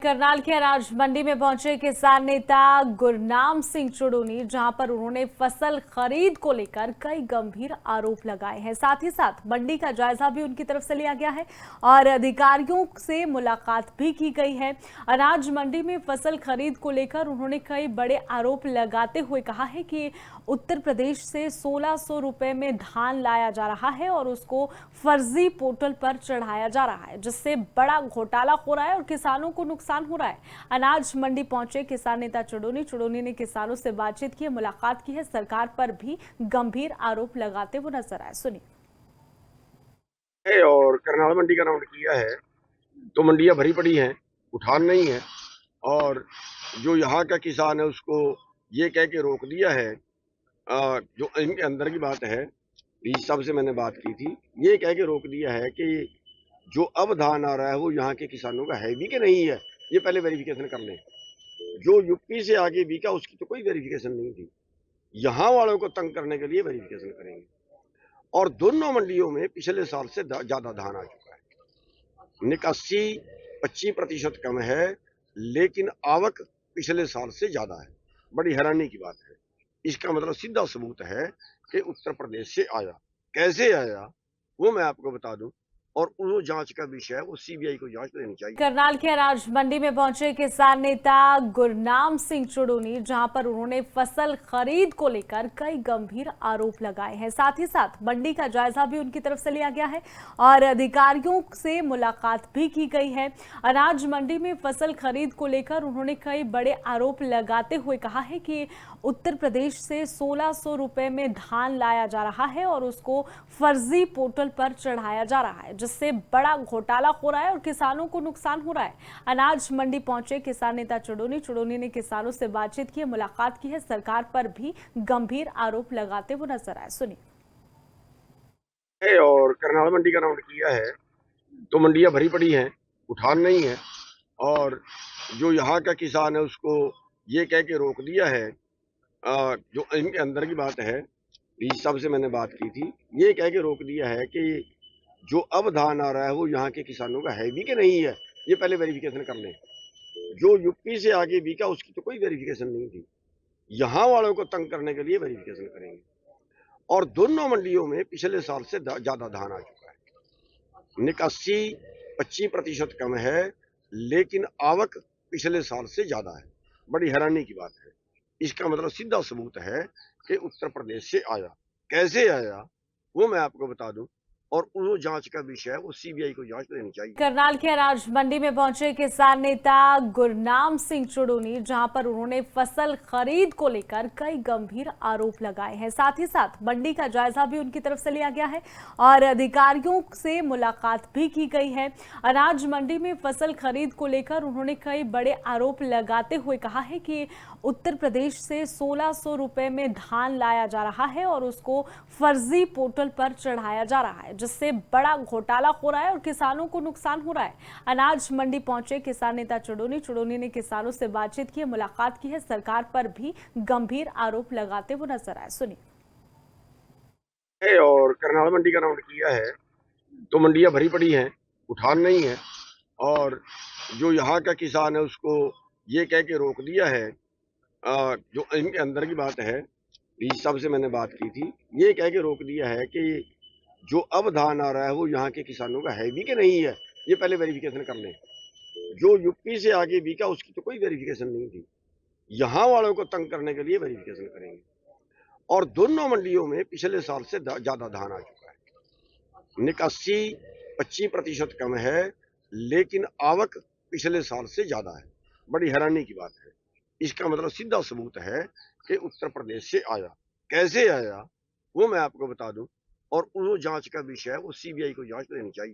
करनाल के अनाज मंडी में पहुंचे किसान नेता गुरनाम सिंह चुड़ूनी, जहां पर उन्होंने फसल खरीद को लेकर कई गंभीर आरोप लगाए हैं। साथ ही साथ मंडी का जायजा भी उनकी तरफ से लिया गया है और अधिकारियों से मुलाकात भी की गई है। अनाज मंडी में फसल खरीद को लेकर उन्होंने कई बड़े आरोप लगाते हुए कहा है कि उत्तर प्रदेश से 1600 रुपए में धान लाया जा रहा है और उसको फर्जी पोर्टल पर चढ़ाया जा रहा है, जिससे बड़ा घोटाला हो रहा है और किसानों को नुकसान हो रहा है। अनाज मंडी पहुंचे किसान नेता चुड़ूनी ने किसानों से बातचीत की है, मुलाकात की है, सरकार पर भी गंभीर आरोप लगाते हुए नजर आए। सुनिए। और करनाल मंडी का राउंड किया है तो मंडियां भरी पड़ी हैं, उठान नहीं है। और जो यहाँ का किसान है उसको ये कह के रोक दिया है, जो इनके अंदर की बात है। डीसी साहब से मैंने बात की थी, ये कह के रोक दिया है कि जो अब धान आ रहा है वो यहाँ के किसानों का है भी कि नहीं है, ये पहले वेरिफिकेशन कर लें। जो यूपी से आगे बिका उसकी तो कोई वेरिफिकेशन नहीं थी, यहाँ वालों को तंग करने के लिए वेरिफिकेशन करेंगे। और दोनों मंडियों में पिछले साल से ज्यादा धान आ चुका है। निकासी 25% कम है, लेकिन आवक पिछले साल से ज्यादा है। बड़ी हैरानी की बात है। इसका मतलब सीधा सबूत है कि उत्तर प्रदेश से आया। कैसे आया वो मैं आपको बता दूं, और वो जांच का विषय है, वो सीबीआई को जांच देनी चाहिए। करनाल के अनाज मंडी में पहुंचे किसान नेता गुरनाम सिंह चुड़ूनी, जहां पर उन्होंने फसल खरीद को लेकर कई गंभीर आरोप लगाए हैं। साथ ही साथ मंडी का जायजा भी उनकी तरफ से लिया गया है और अधिकारियों से मुलाकात भी की गई है। अनाज मंडी में फसल खरीद को लेकर उन्होंने कई बड़े आरोप लगाते हुए कहा है कि उत्तर प्रदेश से 1600 रुपए में धान लाया जा रहा है और उसको फर्जी पोर्टल पर चढ़ाया जा रहा है, जिससे बड़ा घोटाला हो रहा है और किसानों को नुकसान हो रहा है। अनाज मंडी पहुंचे किसान नेता चुड़ूनी ने किसानों से बातचीत की है, मुलाकात की है, सरकार पर भी गंभीर आरोप लगाते हुए नजर आए। सुनिए। और करनाल मंडी का राउंड किया है तो मंडियां भरी पड़ी हैं, उठान नहीं है। और जो यहाँ का किसान है उसको ये कह के रोक दिया है, जो इनके अंदर की बात है। डीसी साहब से मैंने बात की थी, ये कह के रोक दिया है कि जो अब धान आ रहा है वो यहाँ के किसानों का है भी कि नहीं है, ये पहले वेरिफिकेशन कर लें। जो यूपी से आगे बिका उसकी तो कोई वेरिफिकेशन नहीं थी, यहाँ वालों को तंग करने के लिए वेरिफिकेशन करेंगे। और दोनों मंडियों में पिछले साल से ज्यादा धान आ चुका है। निकासी 25% कम है, लेकिन आवक पिछले साल से ज्यादा है। बड़ी हैरानी की बात है। इसका मतलब सीधा सबूत है कि उत्तर प्रदेश से आया। कैसे आया वो मैं आपको बता दूं, और वो जांच का विषय है, वो सीबीआई को जांच देनी चाहिए। करनाल के अनाज मंडी में पहुंचे किसान नेता गुरनाम सिंह चुड़ूनी, जहां पर उन्होंने फसल खरीद को लेकर कई गंभीर आरोप लगाए हैं। साथ ही साथ मंडी का जायजा भी उनकी तरफ से लिया गया है और अधिकारियों से मुलाकात भी की गई है। अनाज मंडी में फसल खरीद को लेकर उन्होंने कई बड़े आरोप लगाते हुए कहा है कि उत्तर प्रदेश से 1600 रुपए में धान लाया जा रहा है और उसको फर्जी पोर्टल पर चढ़ाया जा रहा है, जिससे बड़ा घोटाला हो रहा है और किसानों को नुकसान हो रहा है। अनाज मंडी पहुंचे किसान नेता चुड़ूनी ने किसानों से बातचीत की है, मुलाकात की है, सरकार पर भी गंभीर आरोप लगाते हुए नजर आए। सुनिए। और करनाल मंडी का राउंड किया है तो मंडियां भरी पड़ी हैं, उठान नहीं है। और जो यहाँ का किसान है उसको ये कह के रोक दिया है, जो इनके अंदर की बात है। डीसी साहब से मैंने बात की थी, ये कह के रोक दिया है कि जो अब धान आ रहा है वो यहाँ के किसानों का है भी कि नहीं है, ये पहले वेरिफिकेशन कर लें। जो यूपी से आगे बिका उसकी तो कोई वेरिफिकेशन नहीं थी, यहाँ वालों को तंग करने के लिए वेरिफिकेशन करेंगे। और दोनों मंडियों में पिछले साल से ज्यादा धान आ चुका है। निकासी 25% कम है, लेकिन आवक पिछले साल से ज्यादा है। बड़ी हैरानी की बात है। इसका मतलब सीधा सबूत है कि उत्तर प्रदेश से आया। कैसे आया वो मैं आपको बता दूं, और वो जांच का विषय है, वो सीबीआई को जांच देनी चाहिए।